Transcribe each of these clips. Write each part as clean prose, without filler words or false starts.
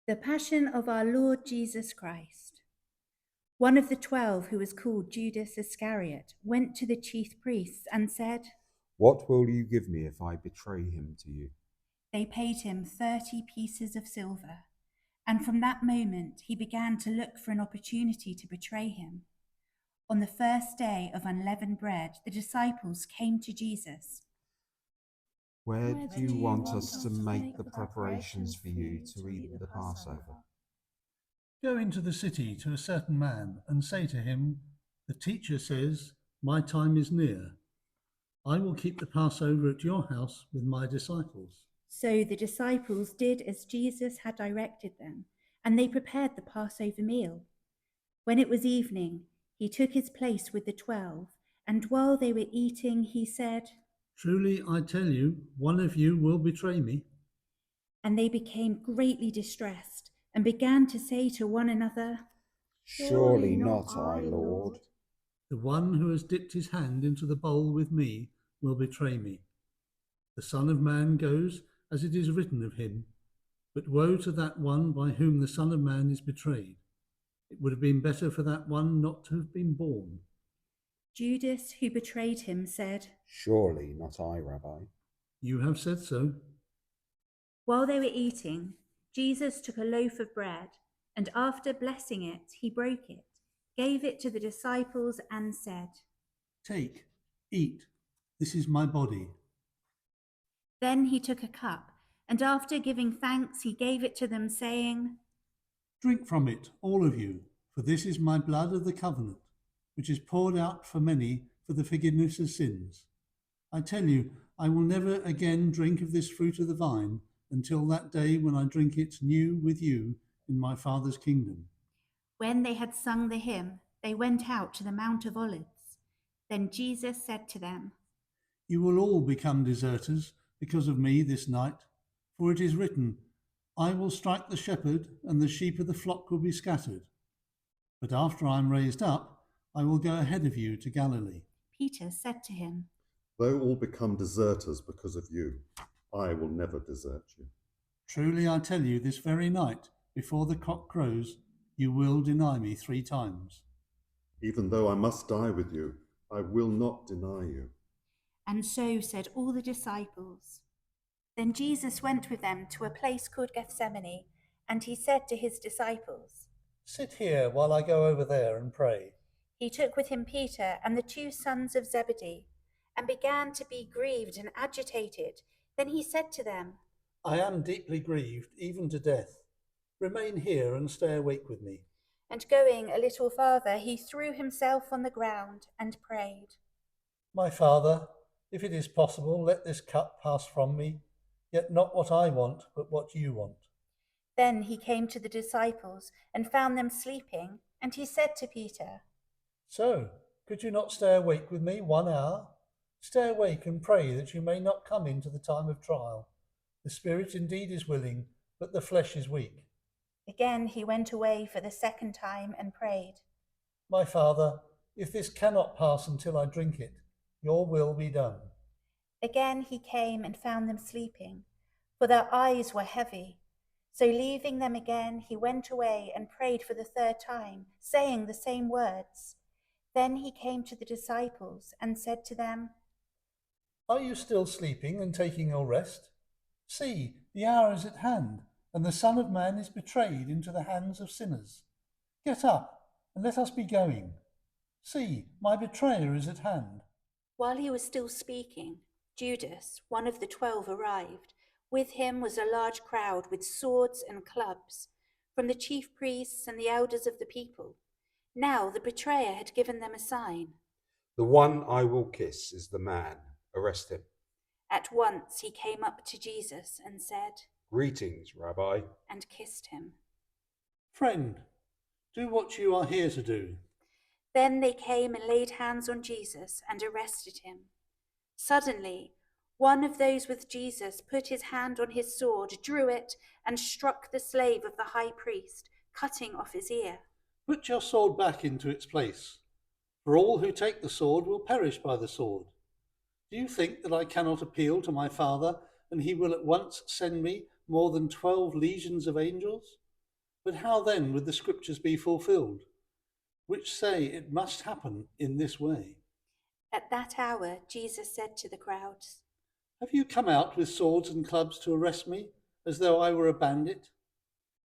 The Passion of our Lord Jesus Christ. One of the 12, who was called Judas Iscariot, went to the chief priests and said, "What will you give me if I betray him to you?" They paid him 30 pieces of silver, and from that moment he began to look for an opportunity to betray him. On the first day of unleavened bread, the disciples came to Jesus. "Where do you want us to make the preparations for you to eat the Passover?" Go into the city to a certain man and say to him, "The teacher says, my time is near. I will keep the Passover at your house with my disciples." So the disciples did as Jesus had directed them, and they prepared the Passover meal. When it was evening, he took his place with the 12, and while they were eating, he said, "Truly I tell you, one of you will betray me." and they became greatly distressed and began to say to one another, "Surely not I, Lord." The one who has dipped his hand into the bowl with me will betray me. The Son of Man goes as it is written of him, but woe to that one by whom the Son of Man is betrayed. It would have been better for that one not to have been born. Judas, who betrayed him, said, "Surely not I, Rabbi." You have said so. While they were eating, Jesus took a loaf of bread, and after blessing it, he broke it, gave it to the disciples, and said, Take, eat, this is my body. Then he took a cup, and after giving thanks, he gave it to them, saying, Drink from it, all of you, for this is my blood of the covenant, which is poured out for many for the forgiveness of sins. I tell you, I will never again drink of this fruit of the vine until that day when I drink it new with you in my Father's kingdom. When they had sung the hymn, they went out to the Mount of Olives. Then Jesus said to them, You will all become deserters because of me this night, for it is written, I will strike the shepherd, and the sheep of the flock will be scattered. But after I am raised up, I will go ahead of you to Galilee. Peter said to him, Though all become deserters because of you, I will never desert you. Truly I tell you, this very night, before the cock crows, you will deny me 3 times. Even though I must die with you, I will not deny you. And so said all the disciples. Then Jesus went with them to a place called Gethsemane, and he said to his disciples, Sit here while I go over there and pray. He took with him Peter and the 2 sons of Zebedee, and began to be grieved and agitated. Then he said to them, I am deeply grieved, even to death. Remain here and stay awake with me. And going a little farther, he threw himself on the ground and prayed. My Father, if it is possible, let this cup pass from me, yet not what I want, but what you want. Then he came to the disciples and found them sleeping, and he said to Peter, So, could you not stay awake with me 1 hour? Stay awake and pray that you may not come into the time of trial. The spirit indeed is willing, but the flesh is weak. Again he went away for the 2nd time and prayed, My Father, if this cannot pass until I drink it, your will be done. Again he came and found them sleeping, for their eyes were heavy. So leaving them again, he went away and prayed for the 3rd time, saying the same words. Then he came to the disciples and said to them, Are you still sleeping and taking your rest? See, the hour is at hand, and the Son of Man is betrayed into the hands of sinners. Get up, and let us be going. See, my betrayer is at hand. While he was still speaking, Judas, one of the 12, arrived. With him was a large crowd with swords and clubs, from the chief priests and the elders of the people. Now the betrayer had given them a sign. "The one I will kiss is the man. Arrest him." At once he came up to Jesus and said, "Greetings, Rabbi." and kissed him. Friend, do what you are here to do. Then they came and laid hands on Jesus and arrested him. Suddenly, one of those with Jesus put his hand on his sword, drew it, and struck the slave of the high priest, cutting off his ear. Put your sword back into its place, for all who take the sword will perish by the sword. Do you think that I cannot appeal to my Father, and he will at once send me more than 12 legions of angels? But how then would the scriptures be fulfilled, which say it must happen in this way? At that hour, Jesus said to the crowds, Have you come out with swords and clubs to arrest me, as though I were a bandit?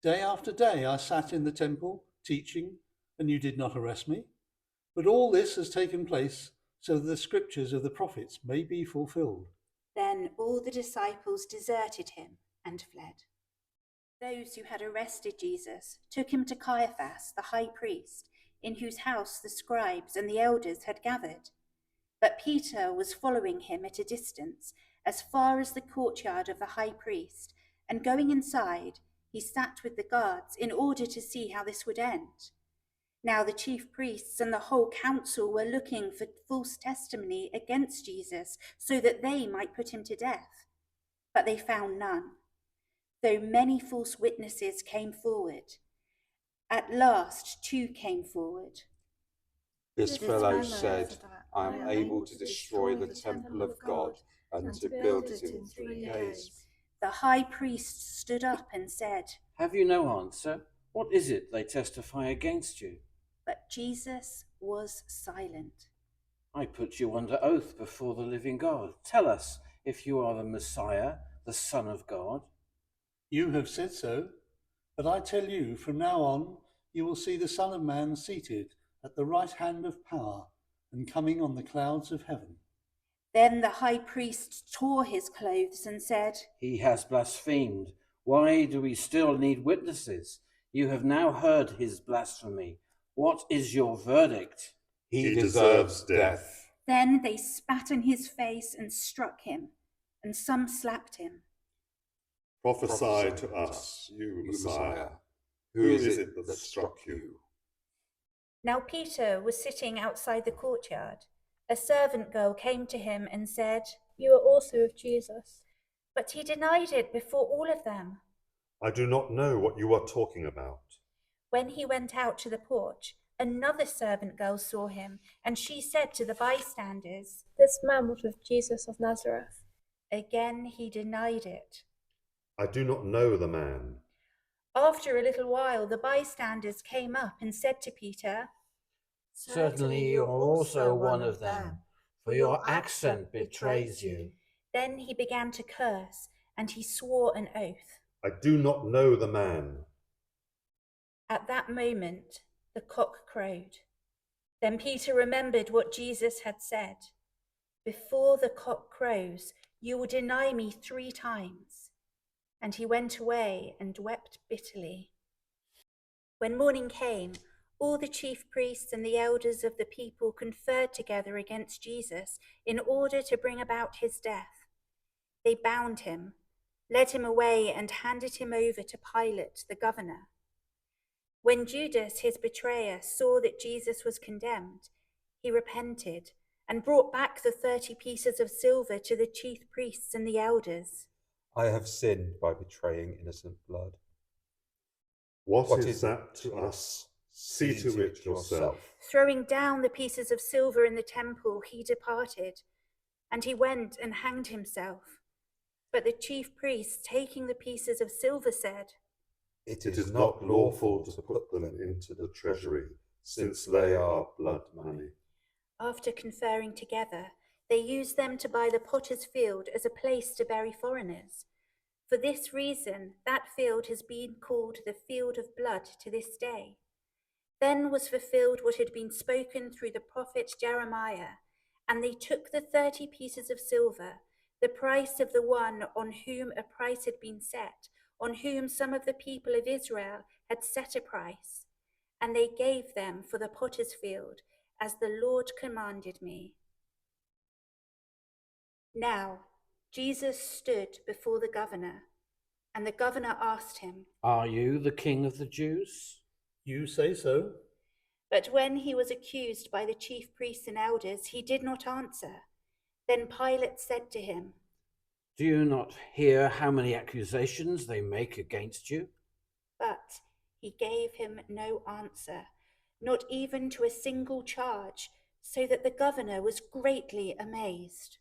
Day after day I sat in the temple, teaching, and you did not arrest me. But all this has taken place so that the scriptures of the prophets may be fulfilled. Then all the disciples deserted him and fled. Those who had arrested Jesus took him to Caiaphas, the high priest, in whose house the scribes and the elders had gathered. But Peter was following him at a distance, as far as the courtyard of the high priest, and going inside, he sat with the guards in order to see how this would end. Now the chief priests and the whole council were looking for false testimony against Jesus, so that they might put him to death. But they found none, though many false witnesses came forward. At last 2 came forward. This fellow said, I am able to destroy the temple of God and to build it in 3 days. The high priest stood up and said, Have you no answer? What is it they testify against you? But Jesus was silent. I put you under oath before the living God. Tell us if you are the Messiah, the Son of God. You have said so, but I tell you, from now on you will see the Son of Man seated at the right hand of power and coming on the clouds of heaven. Then the high priest tore his clothes and said, He has blasphemed. Why do we still need witnesses? You have now heard his blasphemy. What is your verdict? He deserves death. Then they spat in his face and struck him, and some slapped him. Prophesy to us, you Messiah. Who is it that struck you? Now Peter was sitting outside the courtyard. A servant girl came to him and said, You are also of Jesus. but he denied it before all of them. I do not know what you are talking about. When he went out to the porch, another servant girl saw him, and she said to the bystanders, This man was with Jesus of Nazareth. Again he denied it. I do not know the man. After a little while, the bystanders came up and said to Peter, Certainly you are also one of them, for your accent betrays you. Then he began to curse, and he swore an oath. I do not know the man. At that moment, the cock crowed. Then Peter remembered what Jesus had said. Before the cock crows, you will deny me 3 times. And he went away and wept bitterly. When morning came, all the chief priests and the elders of the people conferred together against Jesus in order to bring about his death. They bound him, led him away, and handed him over to Pilate, the governor. When Judas, his betrayer, saw that Jesus was condemned, he repented and brought back the 30 pieces of silver to the chief priests and the elders. I have sinned by betraying innocent blood. What is that to us? See to it yourself. Throwing down the pieces of silver in the temple, he departed, and he went and hanged himself. But the chief priests, taking the pieces of silver, said, It is not lawful to put them into the treasury, since they are blood money. After conferring together, they used them to buy the potter's field as a place to bury foreigners. For this reason, that field has been called the field of blood to this day. Then was fulfilled what had been spoken through the prophet Jeremiah, and they took the 30 pieces of silver, the price of the one on whom a price had been set, on whom some of the people of Israel had set a price, and they gave them for the potter's field, as the Lord commanded me. Now Jesus stood before the governor, and the governor asked him, Are you the king of the Jews? You say so. But when he was accused by the chief priests and elders, he did not answer. Then Pilate said to him, Do you not hear how many accusations they make against you? But he gave him no answer, not even to a single charge, so that the governor was greatly amazed.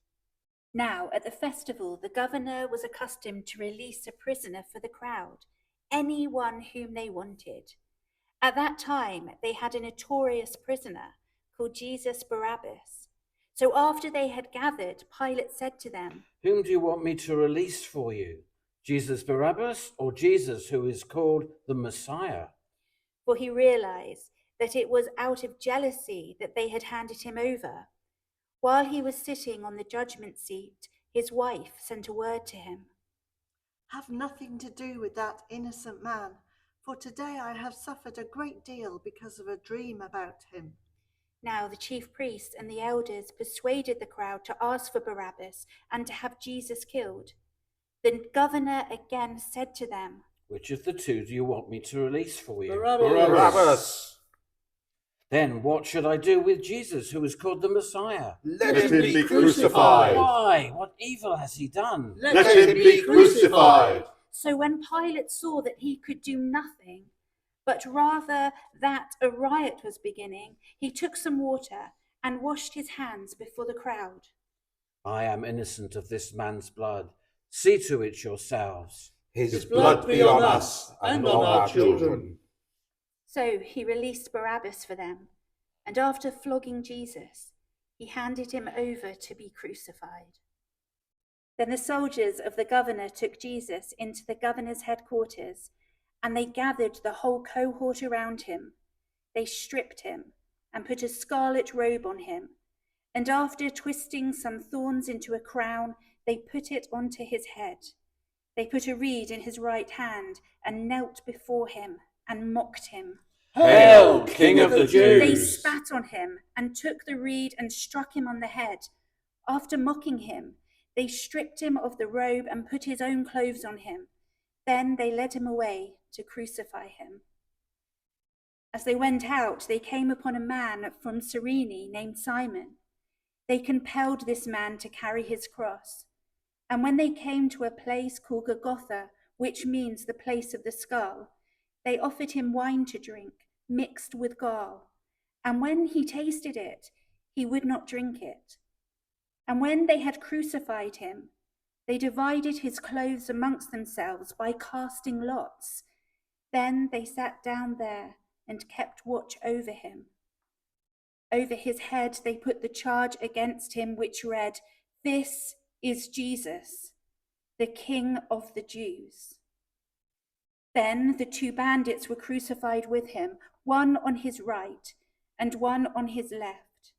Now, at the festival, the governor was accustomed to release a prisoner for the crowd, anyone whom they wanted. At that time, they had a notorious prisoner called Jesus Barabbas. So after they had gathered, Pilate said to them, "Whom do you want me to release for you? Jesus Barabbas or Jesus who is called the Messiah?" for he realized that it was out of jealousy that they had handed him over. While he was sitting on the judgment seat, his wife sent a word to him. "Have nothing to do with that innocent man, for today I have suffered a great deal because of a dream about him." Now the chief priests and the elders persuaded the crowd to ask for Barabbas and to have Jesus killed. The governor again said to them, "Which of the two do you want me to release for you?" Barabbas! "Then what should I do with Jesus who is called the Messiah?" Let him be crucified. "Why? What evil has he done?" Let him be crucified. So when Pilate saw that he could do nothing, but rather that a riot was beginning, he took some water and washed his hands before the crowd. "I am innocent of this man's blood. See to it yourselves." His blood be on us and on our children. So he released Barabbas for them, and after flogging Jesus, he handed him over to be crucified. Then the soldiers of the governor took Jesus into the governor's headquarters, and they gathered the whole cohort around him. They stripped him and put a scarlet robe on him, and after twisting some thorns into a crown, they put it onto his head. They put a reed in his right hand and knelt before him and mocked him. "Hail, King of the Jews!" They spat on him and took the reed and struck him on the head. After mocking him, they stripped him of the robe and put his own clothes on him. Then they led him away to crucify him. As they went out, they came upon a man from Cyrene named Simon. They compelled this man to carry his cross. And when they came to a place called Golgotha, which means the place of the skull, they offered him wine to drink, mixed with gall. And when he tasted it, he would not drink it. And when they had crucified him, they divided his clothes amongst themselves by casting lots. Then they sat down there and kept watch over him. Over his head they put the charge against him, which read, "This is Jesus, the King of the Jews." Then the two bandits were crucified with him, one on his right and one on his left.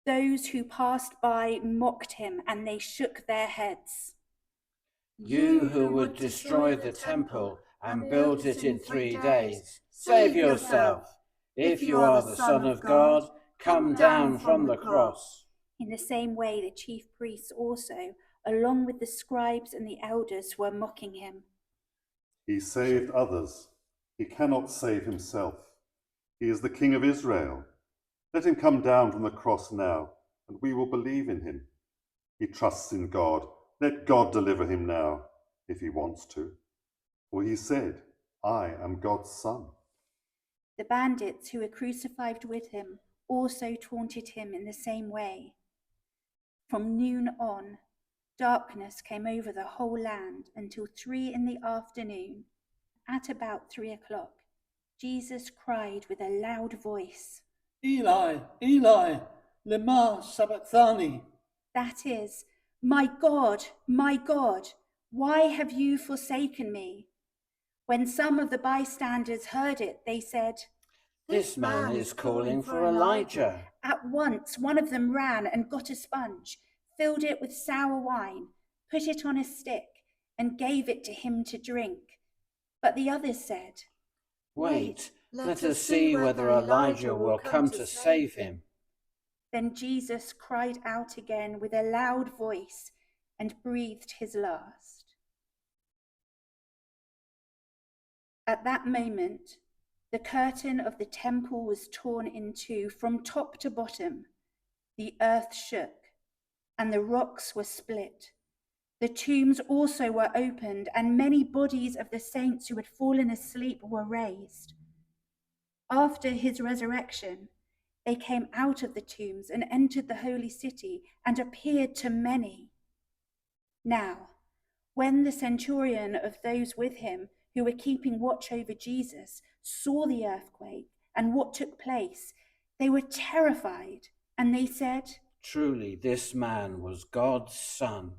Those who passed by mocked him, and they shook their heads. "You who would destroy the temple and build it in 3 days, save yourself. If you are the Son of God, come down from the cross." In the same way, the chief priests also, along with the scribes and the elders, were mocking him. He saved others. He cannot save himself. He is the King of Israel. Let him come down from the cross now, and we will believe in him. He trusts in God. Let God deliver him now, if he wants to. For he said, "I am God's son." The bandits who were crucified with him also taunted him in the same way. From noon on, darkness came over the whole land until 3 p.m. At about 3 o'clock, Jesus cried with a loud voice, Eli, Eli, lema sabachthani. that is, my God, why have you forsaken me?" When some of the bystanders heard it, they said, "This man is calling for Elijah." At once one of them ran and got a sponge, filled it with sour wine, put it on a stick, and gave it to him to drink. But the others said, "Wait, let us see whether Elijah will come to save him." Then Jesus cried out again with a loud voice and breathed his last. At that moment, the curtain of the temple was torn in two from top to bottom. The earth shook, and the rocks were split. The tombs also were opened, and many bodies of the saints who had fallen asleep were raised. After his resurrection, they came out of the tombs and entered the holy city and appeared to many. Now, when the centurion of those with him, who were keeping watch over Jesus, saw the earthquake and what took place, they were terrified, and they said, "Truly, this man was God's Son."